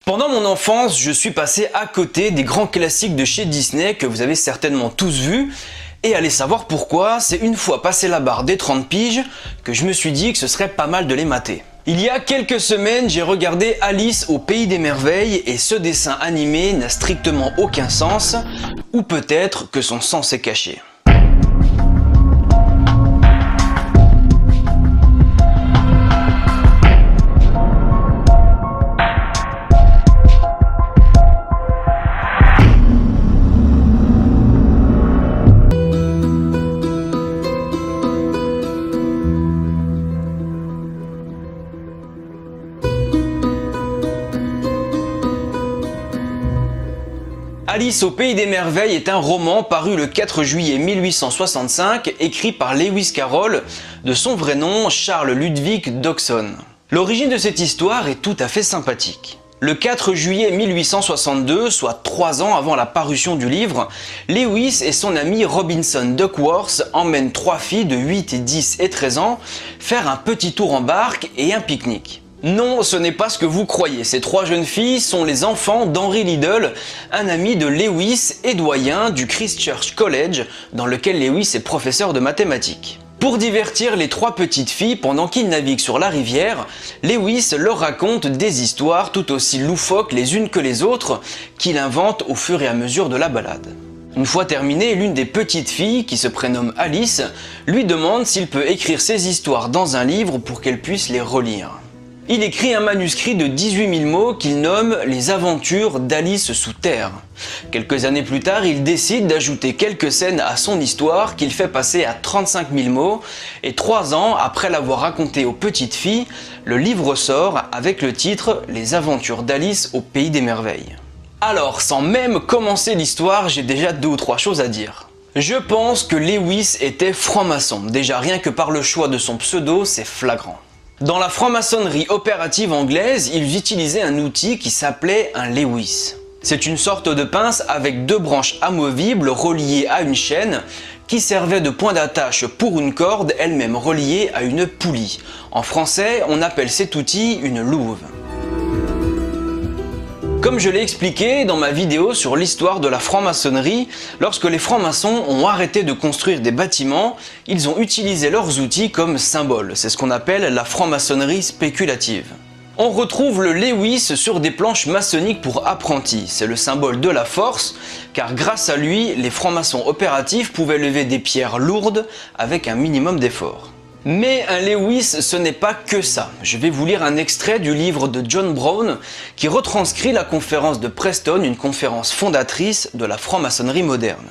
Pendant mon enfance, je suis passé à côté des grands classiques de chez Disney que vous avez certainement tous vus. Et allez savoir pourquoi, c'est une fois passé la barre des 30 piges que je me suis dit que ce serait pas mal de les mater. Il y a quelques semaines, j'ai regardé Alice au Pays des Merveilles et ce dessin animé n'a strictement aucun sens, ou peut-être que son sens est caché. Alice au Pays des Merveilles est un roman paru le 4 juillet 1865, écrit par Lewis Carroll, de son vrai nom Charles Ludwig Dodgson. L'origine de cette histoire est tout à fait sympathique. Le 4 juillet 1862, soit 3 ans avant la parution du livre, Lewis et son ami Robinson Duckworth emmènent 3 filles de 8, 10 et 13 ans faire un petit tour en barque et un pique-nique. Non, ce n'est pas ce que vous croyez. Ces 3 jeunes filles sont les enfants d'Henry Liddell, un ami de Lewis et doyen du Christ Church College, dans lequel Lewis est professeur de mathématiques. Pour divertir les 3 petites filles pendant qu'ils naviguent sur la rivière, Lewis leur raconte des histoires tout aussi loufoques les unes que les autres, qu'il invente au fur et à mesure de la balade. Une fois terminée, l'une des petites filles, qui se prénomme Alice, lui demande s'il peut écrire ses histoires dans un livre pour qu'elle puisse les relire. Il écrit un manuscrit de 18 000 mots qu'il nomme « Les aventures d'Alice sous terre ». Quelques années plus tard, il décide d'ajouter quelques scènes à son histoire qu'il fait passer à 35 000 mots et 3 ans après l'avoir raconté aux petites filles, le livre sort avec le titre « Les aventures d'Alice au Pays des Merveilles ». Alors, sans même commencer l'histoire, j'ai déjà 2 ou 3 choses à dire. Je pense que Lewis était franc-maçon. Déjà rien que par le choix de son pseudo, c'est flagrant. Dans la franc-maçonnerie opérative anglaise, ils utilisaient un outil qui s'appelait un Lewis. C'est une sorte de pince avec 2 branches amovibles reliées à une chaîne qui servait de point d'attache pour une corde elle-même reliée à une poulie. En français, on appelle cet outil une louve. Comme je l'ai expliqué dans ma vidéo sur l'histoire de la franc-maçonnerie, lorsque les francs-maçons ont arrêté de construire des bâtiments, ils ont utilisé leurs outils comme symbole. C'est ce qu'on appelle la franc-maçonnerie spéculative. On retrouve le Lewis sur des planches maçonniques pour apprentis. C'est le symbole de la force, car grâce à lui, les francs-maçons opératifs pouvaient lever des pierres lourdes avec un minimum d'effort. Mais un Lewis, ce n'est pas que ça. Je vais vous lire un extrait du livre de John Brown qui retranscrit la conférence de Preston, une conférence fondatrice de la franc-maçonnerie moderne.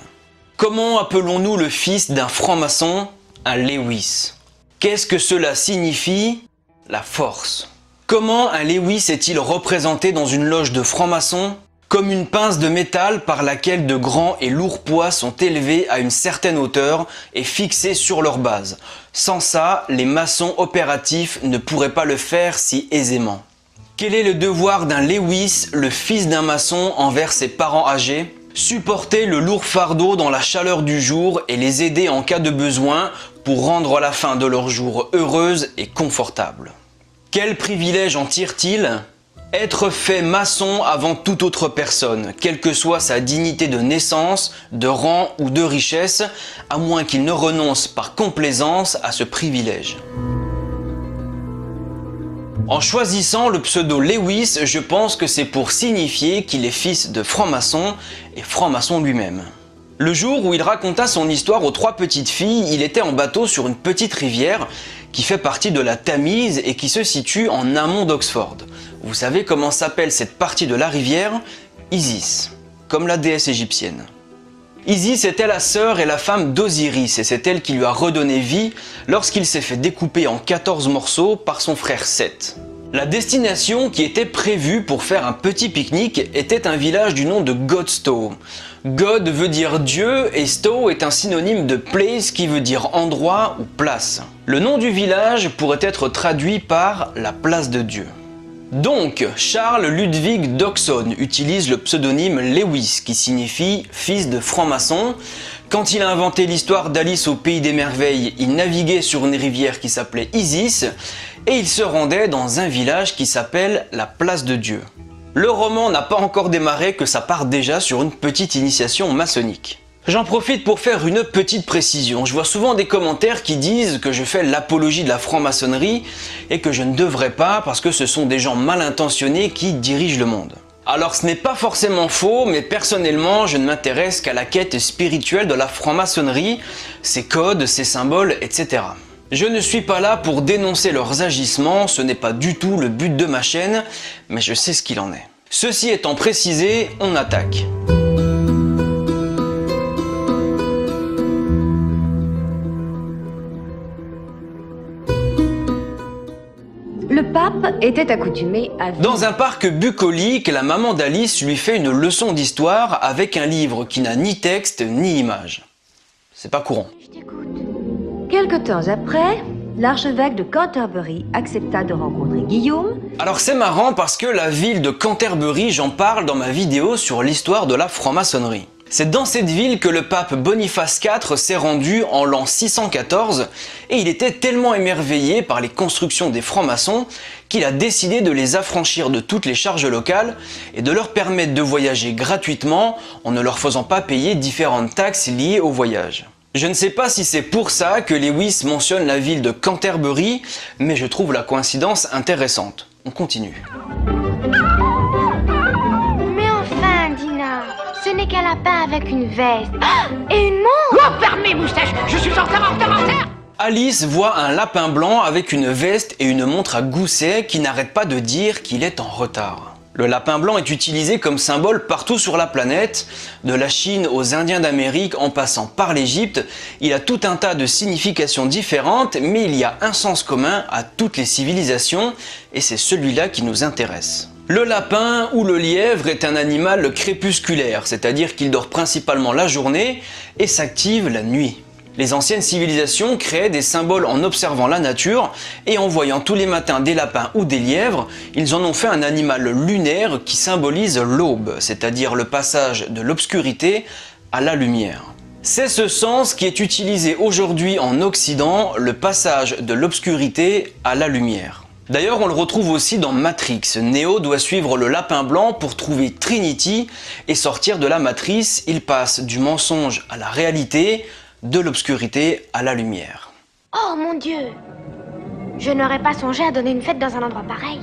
Comment appelons-nous le fils d'un franc-maçon? Un Lewis. Qu'est-ce que cela signifie? La force. Comment un Lewis est-il représenté dans une loge de francs-maçons? Comme une pince de métal par laquelle de grands et lourds poids sont élevés à une certaine hauteur et fixés sur leur base. Sans ça, les maçons opératifs ne pourraient pas le faire si aisément. Quel est le devoir d'un Lewis, le fils d'un maçon, envers ses parents âgés? Supporter le lourd fardeau dans la chaleur du jour et les aider en cas de besoin pour rendre la fin de leur jour heureuse et confortable. Quel privilège en tire-t-il? Être fait maçon avant toute autre personne, quelle que soit sa dignité de naissance, de rang ou de richesse, à moins qu'il ne renonce par complaisance à ce privilège. En choisissant le pseudo Lewis, je pense que c'est pour signifier qu'il est fils de franc-maçon et franc-maçon lui-même. Le jour où il raconta son histoire aux 3 petites filles, il était en bateau sur une petite rivière qui fait partie de la Tamise et qui se situe en amont d'Oxford. Vous savez comment s'appelle cette partie de la rivière? Isis, comme la déesse égyptienne. Isis était la sœur et la femme d'Osiris et c'est elle qui lui a redonné vie lorsqu'il s'est fait découper en 14 morceaux par son frère Seth. La destination qui était prévue pour faire un petit pique-nique était un village du nom de Godstow. God veut dire Dieu et Stow est un synonyme de place qui veut dire endroit ou place. Le nom du village pourrait être traduit par la place de Dieu. Donc, Charles Ludwig Dodgson utilise le pseudonyme Lewis qui signifie fils de franc-maçon. Quand il a inventé l'histoire d'Alice au Pays des Merveilles, il naviguait sur une rivière qui s'appelait Isis et il se rendait dans un village qui s'appelle la Place de Dieu. Le roman n'a pas encore démarré que ça part déjà sur une petite initiation maçonnique. J'en profite pour faire une petite précision. Je vois souvent des commentaires qui disent que je fais l'apologie de la franc-maçonnerie et que je ne devrais pas parce que ce sont des gens mal intentionnés qui dirigent le monde. Alors ce n'est pas forcément faux, mais personnellement je ne m'intéresse qu'à la quête spirituelle de la franc-maçonnerie, ses codes, ses symboles, etc. Je ne suis pas là pour dénoncer leurs agissements, ce n'est pas du tout le but de ma chaîne, mais je sais ce qu'il en est. Ceci étant précisé, on attaque. Le pape était accoutumé à vivre Dans un parc bucolique, la maman d'Alice lui fait une leçon d'histoire avec un livre qui n'a ni texte ni image. C'est pas courant. Je t'écoute. Quelque temps après, l'archevêque de Canterbury accepta de rencontrer Guillaume. Alors c'est marrant parce que la ville de Canterbury, j'en parle dans ma vidéo sur l'histoire de la franc-maçonnerie. C'est dans cette ville que le pape Boniface IV s'est rendu en l'an 614 et il était tellement émerveillé par les constructions des francs-maçons qu'il a décidé de les affranchir de toutes les charges locales et de leur permettre de voyager gratuitement en ne leur faisant pas payer différentes taxes liées au voyage. Je ne sais pas si c'est pour ça que Lewis mentionne la ville de Canterbury, mais je trouve la coïncidence intéressante. On continue. Mais enfin, Dina, ce n'est qu'un lapin avec une veste. Et une montre. Oh, fermez, moustache. Je suis en retard. Alice voit un lapin blanc avec une veste et une montre à gousset qui n'arrête pas de dire qu'il est en retard. Le lapin blanc est utilisé comme symbole partout sur la planète, de la Chine aux Indiens d'Amérique en passant par l'Égypte. Il a tout un tas de significations différentes, mais il y a un sens commun à toutes les civilisations, et c'est celui-là qui nous intéresse. Le lapin ou le lièvre est un animal crépusculaire, c'est-à-dire qu'il dort principalement la journée et s'active la nuit. Les anciennes civilisations créaient des symboles en observant la nature et en voyant tous les matins des lapins ou des lièvres, ils en ont fait un animal lunaire qui symbolise l'aube, c'est-à-dire le passage de l'obscurité à la lumière. C'est ce sens qui est utilisé aujourd'hui en Occident, le passage de l'obscurité à la lumière. D'ailleurs, on le retrouve aussi dans Matrix. Neo doit suivre le lapin blanc pour trouver Trinity et sortir de la matrice. Il passe du mensonge à la réalité, de l'obscurité à la lumière. Oh mon Dieu! Je n'aurais pas songé à donner une fête dans un endroit pareil.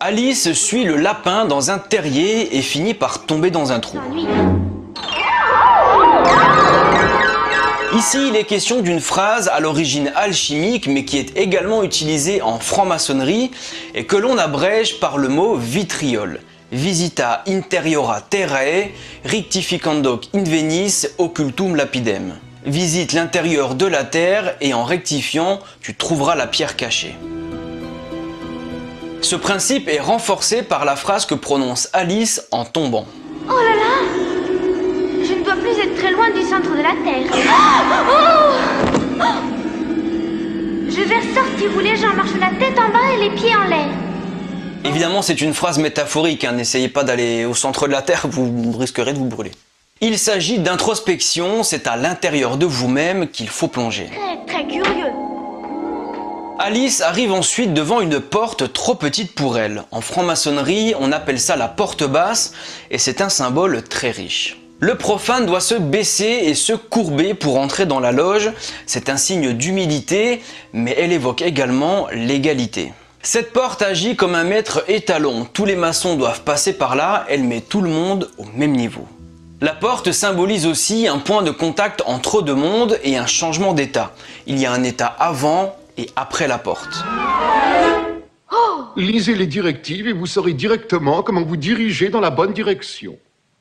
Alice suit le lapin dans un terrier et finit par tomber dans un trou. S'ennuie. Ici, il est question d'une phrase à l'origine alchimique mais qui est également utilisée en franc-maçonnerie et que l'on abrège par le mot vitriol. Visita interiora terrae, rectificandoc invenis occultum lapidem. Visite l'intérieur de la terre et en rectifiant, tu trouveras la pierre cachée. Ce principe est renforcé par la phrase que prononce Alice en tombant. Oh là là! Je ne dois plus être très loin du centre de la Terre. Oh! Je vais ressortir où les gens marchent la tête en bas et les pieds en l'air. Évidemment, c'est une phrase métaphorique, n'essayez pas d'aller au centre de la Terre, vous risquerez de vous brûler. Il s'agit d'introspection, c'est à l'intérieur de vous-même qu'il faut plonger. Très curieux. Alice arrive ensuite devant une porte trop petite pour elle. En franc-maçonnerie, on appelle ça la porte basse, et c'est un symbole très riche. Le profane doit se baisser et se courber pour entrer dans la loge, c'est un signe d'humilité, mais elle évoque également l'égalité. Cette porte agit comme un maître étalon, tous les maçons doivent passer par là, elle met tout le monde au même niveau. La porte symbolise aussi un point de contact entre deux mondes et un changement d'état. Il y a un état avant et après la porte. Lisez les directives et vous saurez directement comment vous diriger dans la bonne direction.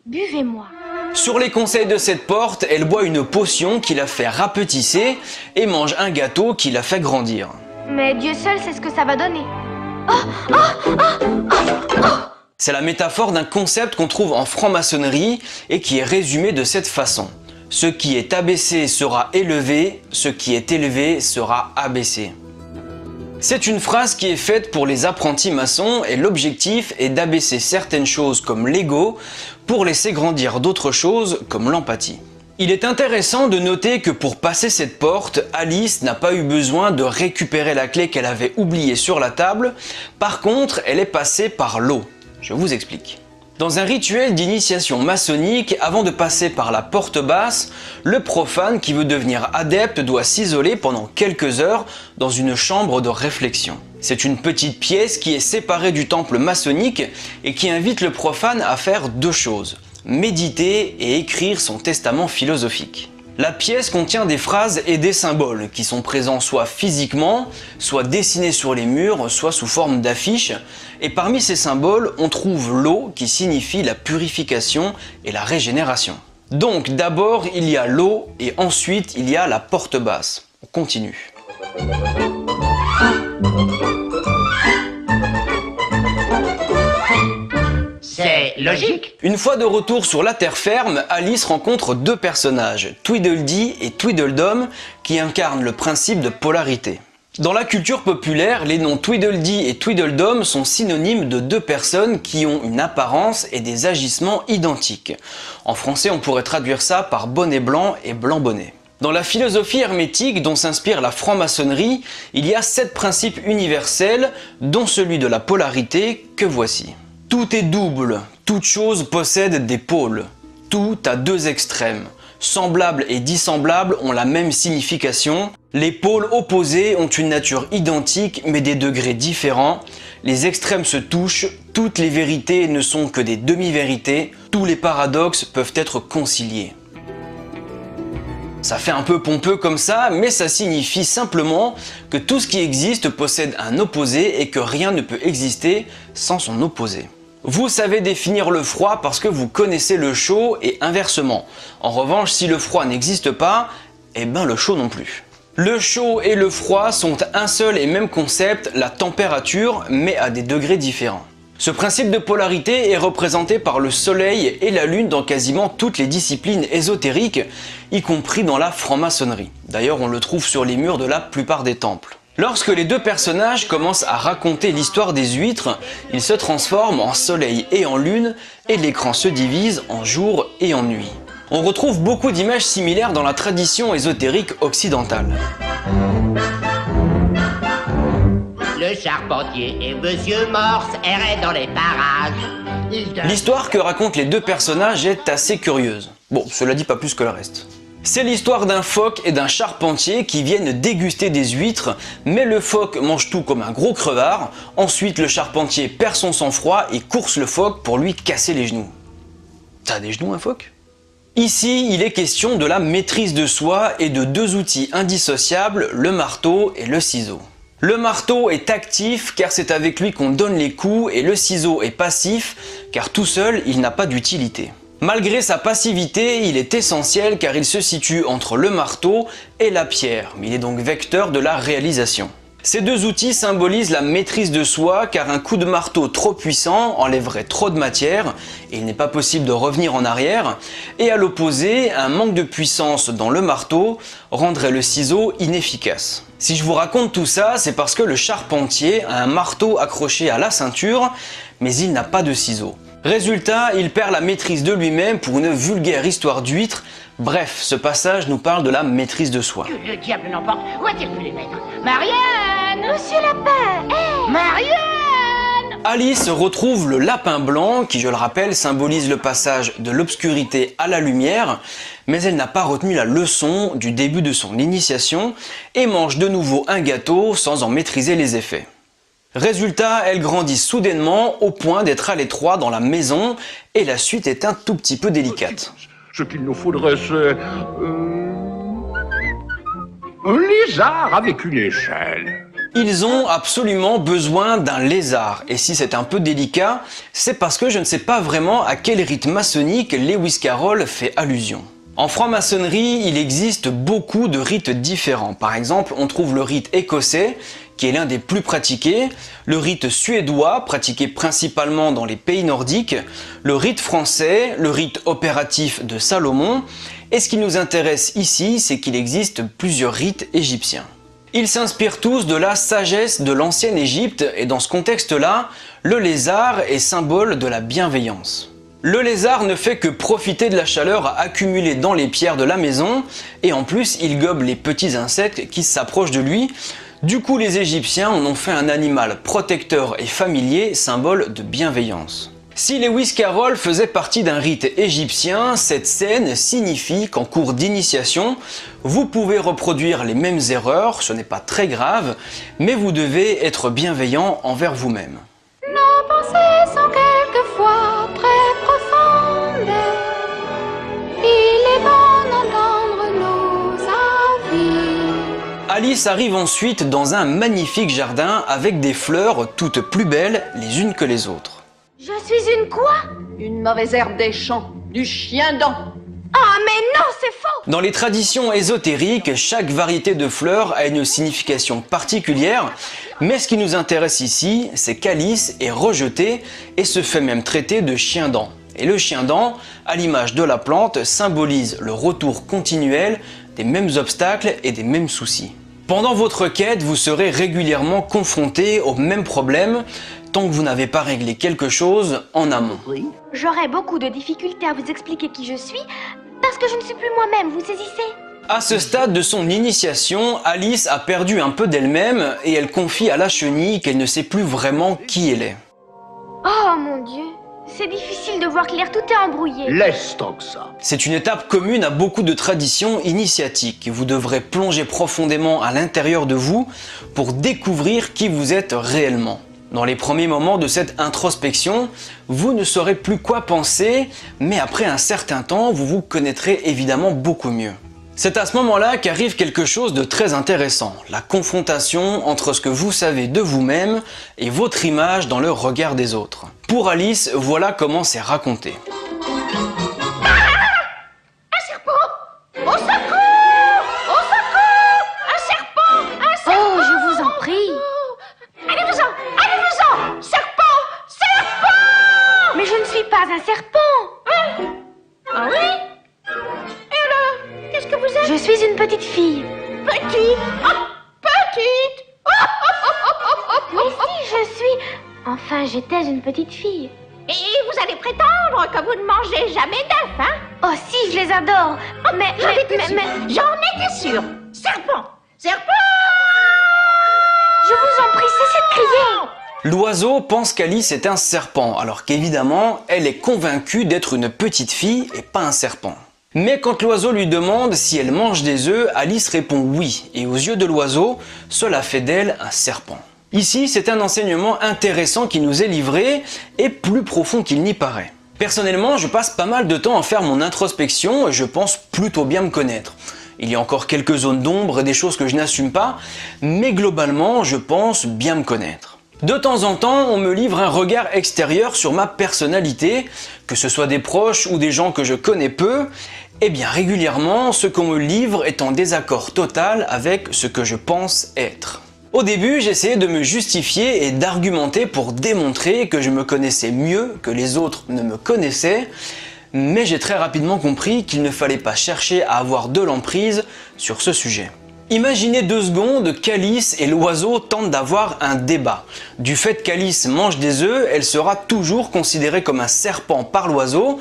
Buvez-moi. Sur les conseils de cette porte, elle boit une potion qui la fait rapetisser et mange un gâteau qui la fait grandir. Mais Dieu seul sait ce que ça va donner. C'est la métaphore d'un concept qu'on trouve en franc-maçonnerie et qui est résumé de cette façon. Ce qui est abaissé sera élevé, ce qui est élevé sera abaissé. C'est une phrase qui est faite pour les apprentis maçons et l'objectif est d'abaisser certaines choses comme l'ego pour laisser grandir d'autres choses comme l'empathie. Il est intéressant de noter que pour passer cette porte, Alice n'a pas eu besoin de récupérer la clé qu'elle avait oubliée sur la table. Par contre, elle est passée par l'eau. Je vous explique. Dans un rituel d'initiation maçonnique, avant de passer par la porte basse, le profane qui veut devenir adepte doit s'isoler pendant quelques heures dans une chambre de réflexion. C'est une petite pièce qui est séparée du temple maçonnique et qui invite le profane à faire deux choses: méditer et écrire son testament philosophique. La pièce contient des phrases et des symboles qui sont présents soit physiquement, soit dessinés sur les murs, soit sous forme d'affiches. Et parmi ces symboles, on trouve l'eau qui signifie la purification et la régénération. Donc d'abord il y a l'eau et ensuite il y a la porte basse. On continue. C'est logique. Une fois de retour sur la terre ferme, Alice rencontre deux personnages, Tweedledee et Tweedledum, qui incarnent le principe de polarité. Dans la culture populaire, les noms Tweedledee et Tweedledum sont synonymes de deux personnes qui ont une apparence et des agissements identiques. En français, on pourrait traduire ça par bonnet blanc et blanc bonnet. Dans la philosophie hermétique dont s'inspire la franc-maçonnerie, il y a 7 principes universels, dont celui de la polarité que voici. Tout est double, toute chose possède des pôles. Tout a deux extrêmes. Semblables et dissemblables ont la même signification. Les pôles opposés ont une nature identique mais des degrés différents. Les extrêmes se touchent, toutes les vérités ne sont que des demi-vérités, tous les paradoxes peuvent être conciliés. Ça fait un peu pompeux comme ça, mais ça signifie simplement que tout ce qui existe possède un opposé et que rien ne peut exister sans son opposé. Vous savez définir le froid parce que vous connaissez le chaud et inversement. En revanche, si le froid n'existe pas, eh ben le chaud non plus. Le chaud et le froid sont un seul et même concept, la température, mais à des degrés différents. Ce principe de polarité est représenté par le soleil et la lune dans quasiment toutes les disciplines ésotériques, y compris dans la franc-maçonnerie. D'ailleurs, on le trouve sur les murs de la plupart des temples. Lorsque les deux personnages commencent à raconter l'histoire des huîtres, ils se transforment en soleil et en lune, et l'écran se divise en jour et en nuit. On retrouve beaucoup d'images similaires dans la tradition ésotérique occidentale. Le charpentier et Monsieur Morse erraient dans les parages. L'histoire que racontent les deux personnages est assez curieuse. Bon, cela dit pas plus que le reste. C'est l'histoire d'un phoque et d'un charpentier qui viennent déguster des huîtres, mais le phoque mange tout comme un gros crevard. Ensuite, le charpentier perd son sang-froid et course le phoque pour lui casser les genoux. T'as des genoux, un phoque ? Ici, il est question de la maîtrise de soi et de deux outils indissociables, le marteau et le ciseau. Le marteau est actif car c'est avec lui qu'on donne les coups et le ciseau est passif car tout seul il n'a pas d'utilité. Malgré sa passivité, il est essentiel car il se situe entre le marteau et la pierre, mais il est donc vecteur de la réalisation. Ces deux outils symbolisent la maîtrise de soi car un coup de marteau trop puissant enlèverait trop de matière et il n'est pas possible de revenir en arrière, et à l'opposé, un manque de puissance dans le marteau rendrait le ciseau inefficace. Si je vous raconte tout ça, c'est parce que le charpentier a un marteau accroché à la ceinture, mais il n'a pas de ciseau. Résultat, il perd la maîtrise de lui-même pour une vulgaire histoire d'huître. Bref, ce passage nous parle de la maîtrise de soi. Que le diable n'emporte. Où a-t-il pu les mettre? Marianne! Monsieur Lapin, hé! Marianne! Alice retrouve le lapin blanc qui, je le rappelle, symbolise le passage de l'obscurité à la lumière, mais elle n'a pas retenu la leçon du début de son initiation et mange de nouveau un gâteau sans en maîtriser les effets. Résultat, elle grandit soudainement au point d'être à l'étroit dans la maison et la suite est un tout petit peu délicate. Ce qu'il nous faudrait, c'est... un lézard avec une échelle. Ils ont absolument besoin d'un lézard, et si c'est un peu délicat, c'est parce que je ne sais pas vraiment à quel rite maçonnique Lewis Carroll fait allusion. En franc-maçonnerie, il existe beaucoup de rites différents. Par exemple, on trouve le rite écossais, qui est l'un des plus pratiqués, le rite suédois, pratiqué principalement dans les pays nordiques, le rite français, le rite opératif de Salomon, et ce qui nous intéresse ici, c'est qu'il existe plusieurs rites égyptiens. Ils s'inspirent tous de la sagesse de l'ancienne Égypte, et dans ce contexte-là, le lézard est symbole de la bienveillance. Le lézard ne fait que profiter de la chaleur accumulée dans les pierres de la maison, et en plus il gobe les petits insectes qui s'approchent de lui, Du coup, les Égyptiens en ont fait un animal protecteur et familier, symbole de bienveillance. Si Lewis Carroll faisait partie d'un rite égyptien, cette scène signifie qu'en cours d'initiation, vous pouvez reproduire les mêmes erreurs, ce n'est pas très grave, mais vous devez être bienveillant envers vous-même. Nos pensées sont quelquefois très profondes. Il est bon d'entendre nos avis. Alice arrive ensuite dans un magnifique jardin avec des fleurs toutes plus belles les unes que les autres. Je suis une quoi? Une mauvaise herbe des champs, du chien-dent. Ah mais non, c'est faux! Dans les traditions ésotériques, chaque variété de fleurs a une signification particulière, mais ce qui nous intéresse ici, c'est qu'Alice est rejetée et se fait même traiter de chien-dent. Et le chien-dent, à l'image de la plante, symbolise le retour continuel des mêmes obstacles et des mêmes soucis. Pendant votre quête, vous serez régulièrement confronté aux mêmes problèmes tant que vous n'avez pas réglé quelque chose en amont. J'aurais beaucoup de difficultés à vous expliquer qui je suis parce que je ne suis plus moi-même, vous saisissez? À ce stade de son initiation, Alice a perdu un peu d'elle-même et elle confie à la chenille qu'elle ne sait plus vraiment qui elle est. Oh mon Dieu, c'est difficile de voir clair, tout est embrouillé. Laisse tant que ça. C'est une étape commune à beaucoup de traditions initiatiques. Vous devrez plonger profondément à l'intérieur de vous pour découvrir qui vous êtes réellement. Dans les premiers moments de cette introspection, vous ne saurez plus quoi penser, mais après un certain temps, vous vous connaîtrez évidemment beaucoup mieux. C'est à ce moment-là qu'arrive quelque chose de très intéressant, la confrontation entre ce que vous savez de vous-même et votre image dans le regard des autres. Pour Alice, voilà comment c'est raconté. Un serpent! Au secours! Au secours! Un serpent! Un serpent! Oh, je vous en prie. Allez-vous-en! Allez-vous-en! Serpent! Serpent! Mais je ne suis pas un serpent. Ah oui? Et alors? Qu'est-ce que vous êtes? Je suis une petite fille. Petite! Oh, petite! Mais si, je suis... Enfin, j'étais une petite fille. Et vous allez prétendre que vous ne mangez jamais d'œufs, hein? Oh si, je les adore. Mais, J'en étais sûre! Serpent! Serpent! Je vous en prie, cessez de crier. L'oiseau pense qu'Alice est un serpent, alors qu'évidemment, elle est convaincue d'être une petite fille et pas un serpent. Mais quand l'oiseau lui demande si elle mange des œufs, Alice répond oui, et aux yeux de l'oiseau, cela fait d'elle un serpent. Ici, c'est un enseignement intéressant qui nous est livré, et plus profond qu'il n'y paraît. Personnellement, je passe pas mal de temps à faire mon introspection, et je pense plutôt bien me connaître. Il y a encore quelques zones d'ombre et des choses que je n'assume pas, mais globalement, je pense bien me connaître. De temps en temps, on me livre un regard extérieur sur ma personnalité, que ce soit des proches ou des gens que je connais peu, et bien régulièrement, ce qu'on me livre est en désaccord total avec ce que je pense être. Au début, j'essayais de me justifier et d'argumenter pour démontrer que je me connaissais mieux que les autres ne me connaissaient, mais j'ai très rapidement compris qu'il ne fallait pas chercher à avoir de l'emprise sur ce sujet. Imaginez 2 secondes qu'Alice et l'oiseau tentent d'avoir un débat. Du fait qu'Alice mange des œufs, elle sera toujours considérée comme un serpent par l'oiseau.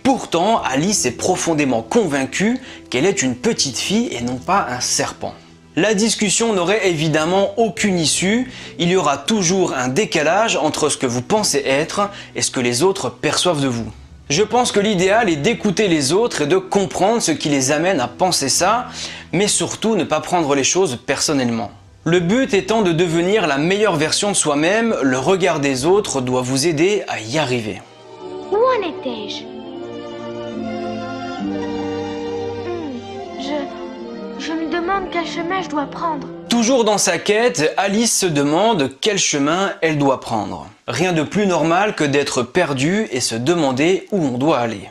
Pourtant, Alice est profondément convaincue qu'elle est une petite fille et non pas un serpent. La discussion n'aurait évidemment aucune issue, il y aura toujours un décalage entre ce que vous pensez être et ce que les autres perçoivent de vous. Je pense que l'idéal est d'écouter les autres et de comprendre ce qui les amène à penser ça, mais surtout ne pas prendre les choses personnellement. Le but étant de devenir la meilleure version de soi-même, le regard des autres doit vous aider à y arriver. Où en étais-je? Je me demande quel chemin je dois prendre. Toujours dans sa quête, Alice se demande quel chemin elle doit prendre. Rien de plus normal que d'être perdue et se demander où on doit aller.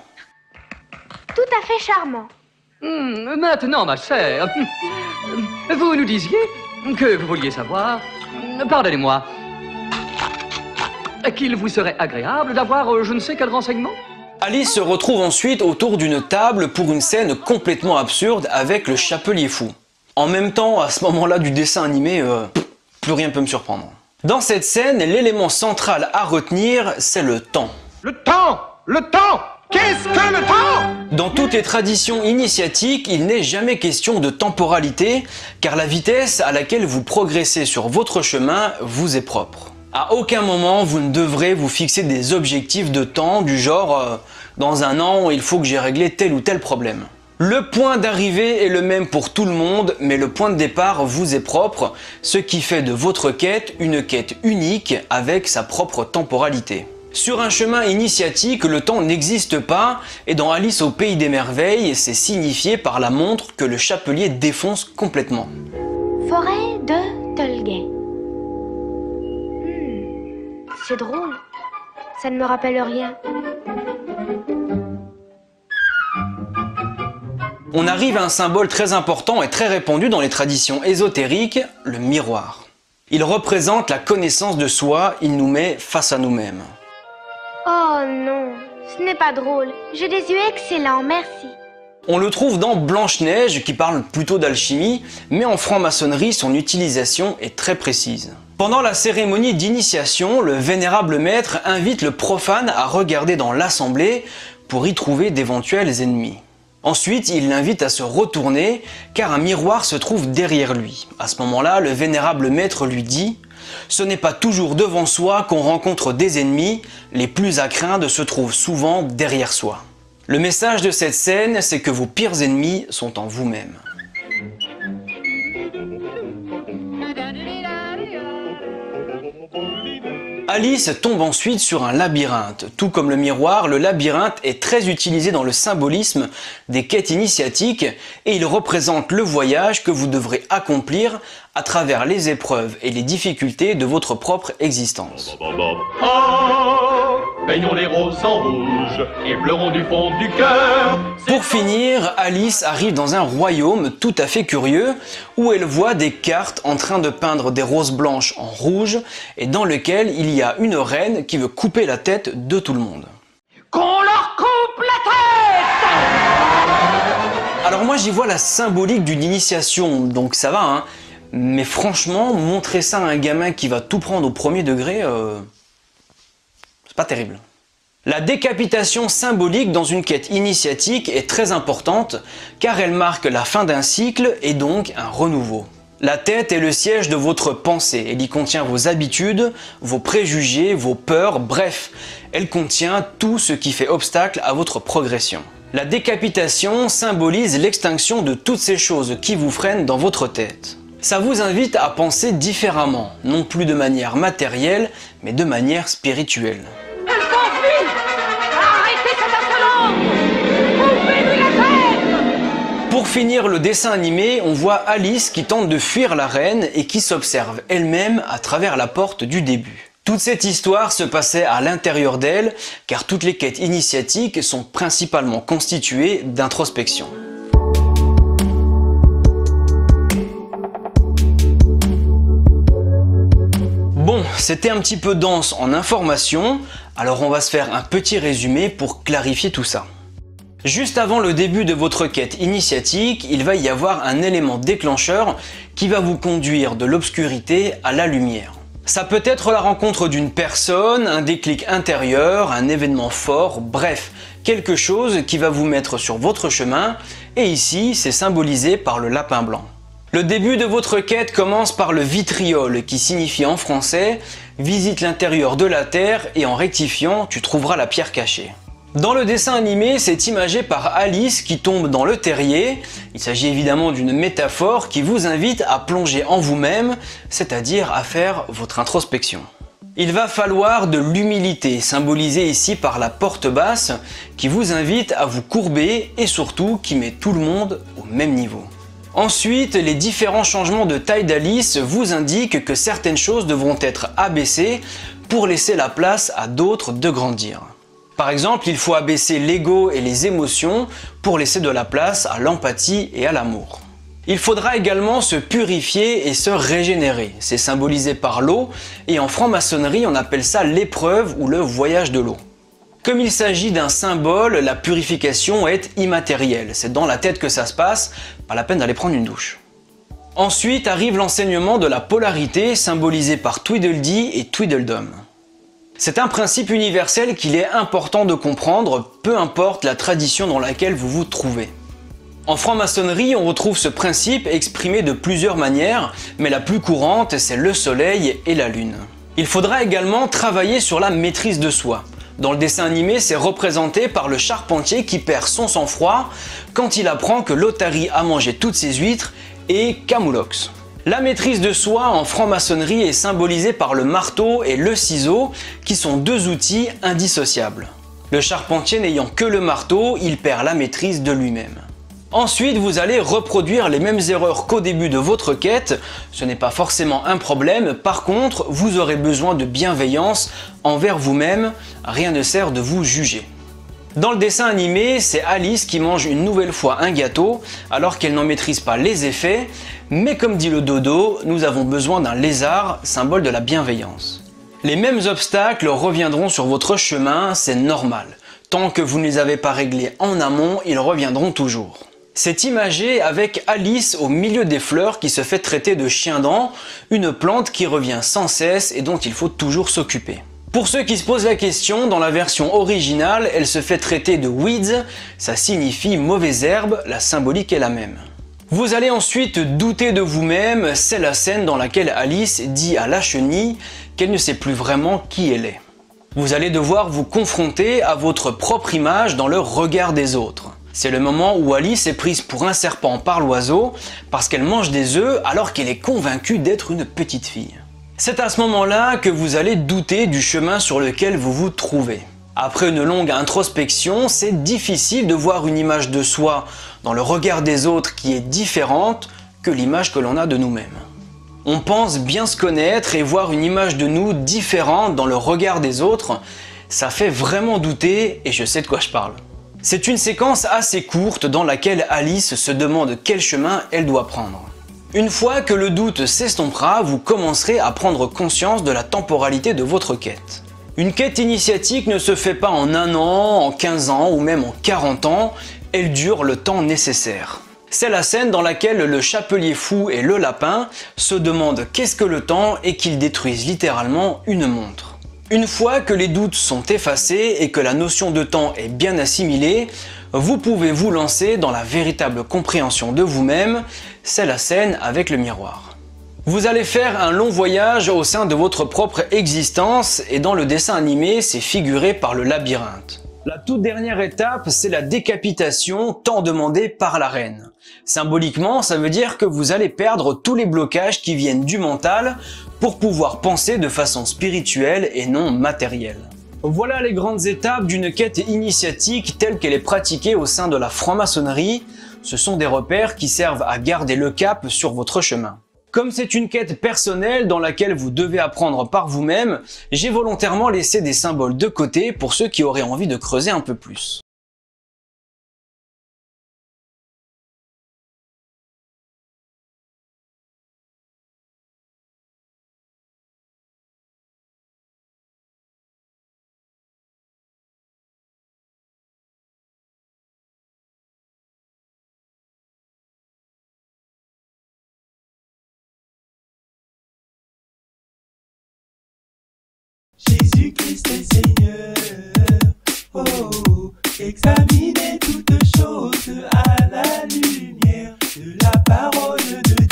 Tout à fait charmant. Maintenant, ma chère, vous nous disiez que vous vouliez savoir, pardonnez-moi, qu'il vous serait agréable d'avoir je ne sais quel renseignement. Alice se retrouve ensuite autour d'une table pour une scène complètement absurde avec le chapelier fou. En même temps, à ce moment-là du dessin animé, plus rien peut me surprendre. Dans cette scène, l'élément central à retenir, c'est le temps. Le temps! Le temps! Qu'est-ce que le temps? Dans toutes les traditions initiatiques, il n'est jamais question de temporalité, car la vitesse à laquelle vous progressez sur votre chemin vous est propre. À aucun moment, vous ne devrez vous fixer des objectifs de temps du genre dans un an, il faut que j'ai réglé tel ou tel problème. Le point d'arrivée est le même pour tout le monde, mais le point de départ vous est propre, ce qui fait de votre quête une quête unique avec sa propre temporalité. Sur un chemin initiatique, le temps n'existe pas, et dans Alice au Pays des Merveilles, c'est signifié par la montre que le chapelier défonce complètement. Forêt de Tolgay. C'est drôle. Ça ne me rappelle rien. On arrive à un symbole très important et très répandu dans les traditions ésotériques, le miroir. Il représente la connaissance de soi, il nous met face à nous-mêmes. Oh non, ce n'est pas drôle. J'ai des yeux excellents, merci. On le trouve dans Blanche-Neige qui parle plutôt d'alchimie, mais en franc-maçonnerie son utilisation est très précise. Pendant la cérémonie d'initiation, le vénérable maître invite le profane à regarder dans l'assemblée pour y trouver d'éventuels ennemis. Ensuite, il l'invite à se retourner car un miroir se trouve derrière lui. À ce moment-là, le vénérable maître lui dit « Ce n'est pas toujours devant soi qu'on rencontre des ennemis, les plus à craindre se trouvent souvent derrière soi. » Le message de cette scène, c'est que vos pires ennemis sont en vous-même. Alice tombe ensuite sur un labyrinthe. Tout comme le miroir, le labyrinthe est très utilisé dans le symbolisme des quêtes initiatiques et il représente le voyage que vous devrez accomplir à travers les épreuves et les difficultés de votre propre existence. Baignons les roses en rouge et pleurons du fond du cœur. Pour finir, Alice arrive dans un royaume tout à fait curieux où elle voit des cartes en train de peindre des roses blanches en rouge et dans lequel il y a une reine qui veut couper la tête de tout le monde. Qu'on leur coupe la tête! Alors moi j'y vois la symbolique d'une initiation, donc ça va hein, mais franchement montrer ça à un gamin qui va tout prendre au premier degré, c'est pas terrible. La décapitation symbolique dans une quête initiatique est très importante car elle marque la fin d'un cycle et donc un renouveau. La tête est le siège de votre pensée, elle y contient vos habitudes, vos préjugés, vos peurs, bref, elle contient tout ce qui fait obstacle à votre progression. La décapitation symbolise l'extinction de toutes ces choses qui vous freinent dans votre tête. Ça vous invite à penser différemment, non plus de manière matérielle, mais de manière spirituelle. Elle s'enfuit! Arrêtez cette insolence! Coupez-lui la tête! Pour finir le dessin animé, on voit Alice qui tente de fuir la reine et qui s'observe elle-même à travers la porte du début. Toute cette histoire se passait à l'intérieur d'elle, car toutes les quêtes initiatiques sont principalement constituées d'introspection. Bon, c'était un petit peu dense en information, alors on va se faire un petit résumé pour clarifier tout ça. Juste avant le début de votre quête initiatique, il va y avoir un élément déclencheur qui va vous conduire de l'obscurité à la lumière. Ça peut être la rencontre d'une personne, un déclic intérieur, un événement fort, bref, quelque chose qui va vous mettre sur votre chemin, et ici c'est symbolisé par le lapin blanc. Le début de votre quête commence par le vitriol qui signifie en français « visite l'intérieur de la terre et en rectifiant, tu trouveras la pierre cachée ». Dans le dessin animé, c'est imagé par Alice qui tombe dans le terrier. Il s'agit évidemment d'une métaphore qui vous invite à plonger en vous-même, c'est-à-dire à faire votre introspection. Il va falloir de l'humilité, symbolisée ici par la porte basse, qui vous invite à vous courber et surtout qui met tout le monde au même niveau. Ensuite, les différents changements de taille d'Alice vous indiquent que certaines choses devront être abaissées pour laisser la place à d'autres de grandir. Par exemple, il faut abaisser l'ego et les émotions pour laisser de la place à l'empathie et à l'amour. Il faudra également se purifier et se régénérer. C'est symbolisé par l'eau et en franc-maçonnerie, on appelle ça l'épreuve ou le voyage de l'eau. Comme il s'agit d'un symbole, la purification est immatérielle. C'est dans la tête que ça se passe, pas la peine d'aller prendre une douche. Ensuite arrive l'enseignement de la polarité symbolisé par Tweedledee et Tweedledum. C'est un principe universel qu'il est important de comprendre, peu importe la tradition dans laquelle vous vous trouvez. En franc-maçonnerie, on retrouve ce principe exprimé de plusieurs manières, mais la plus courante, c'est le soleil et la lune. Il faudra également travailler sur la maîtrise de soi. Dans le dessin animé, c'est représenté par le charpentier qui perd son sang-froid quand il apprend que Lotari a mangé toutes ses huîtres et Camoulox. La maîtrise de soi en franc-maçonnerie est symbolisée par le marteau et le ciseau qui sont deux outils indissociables. Le charpentier n'ayant que le marteau, il perd la maîtrise de lui-même. Ensuite, vous allez reproduire les mêmes erreurs qu'au début de votre quête. Ce n'est pas forcément un problème, par contre, vous aurez besoin de bienveillance envers vous-même, rien ne sert de vous juger. Dans le dessin animé, c'est Alice qui mange une nouvelle fois un gâteau, alors qu'elle n'en maîtrise pas les effets, mais comme dit le dodo, nous avons besoin d'un lézard, symbole de la bienveillance. Les mêmes obstacles reviendront sur votre chemin, c'est normal. Tant que vous ne les avez pas réglés en amont, ils reviendront toujours. C'est imagé avec Alice au milieu des fleurs qui se fait traiter de chien-dent, une plante qui revient sans cesse et dont il faut toujours s'occuper. Pour ceux qui se posent la question, dans la version originale, elle se fait traiter de weeds, ça signifie mauvaise herbe, la symbolique est la même. Vous allez ensuite douter de vous-même, c'est la scène dans laquelle Alice dit à la chenille qu'elle ne sait plus vraiment qui elle est. Vous allez devoir vous confronter à votre propre image dans le regard des autres. C'est le moment où Alice est prise pour un serpent par l'oiseau parce qu'elle mange des œufs alors qu'elle est convaincue d'être une petite fille. C'est à ce moment-là que vous allez douter du chemin sur lequel vous vous trouvez. Après une longue introspection, c'est difficile de voir une image de soi dans le regard des autres qui est différente que l'image que l'on a de nous-mêmes. On pense bien se connaître et voir une image de nous différente dans le regard des autres, ça fait vraiment douter et je sais de quoi je parle. C'est une séquence assez courte dans laquelle Alice se demande quel chemin elle doit prendre. Une fois que le doute s'estompera, vous commencerez à prendre conscience de la temporalité de votre quête. Une quête initiatique ne se fait pas en 1 an, en 15 ans ou même en 40 ans, elle dure le temps nécessaire. C'est la scène dans laquelle le chapelier fou et le lapin se demandent qu'est-ce que le temps et qu'ils détruisent littéralement une montre. Une fois que les doutes sont effacés et que la notion de temps est bien assimilée, vous pouvez vous lancer dans la véritable compréhension de vous-même, c'est la scène avec le miroir. Vous allez faire un long voyage au sein de votre propre existence et dans le dessin animé, c'est figuré par le labyrinthe. La toute dernière étape, c'est la décapitation tant demandée par la reine. Symboliquement, ça veut dire que vous allez perdre tous les blocages qui viennent du mental pour pouvoir penser de façon spirituelle et non matérielle. Voilà les grandes étapes d'une quête initiatique telle qu'elle est pratiquée au sein de la franc-maçonnerie. Ce sont des repères qui servent à garder le cap sur votre chemin. Comme c'est une quête personnelle dans laquelle vous devez apprendre par vous-même, j'ai volontairement laissé des symboles de côté pour ceux qui auraient envie de creuser un peu plus. Jésus-Christ est Seigneur, oh, oh, examinez toutes choses à la lumière de la parole de Dieu.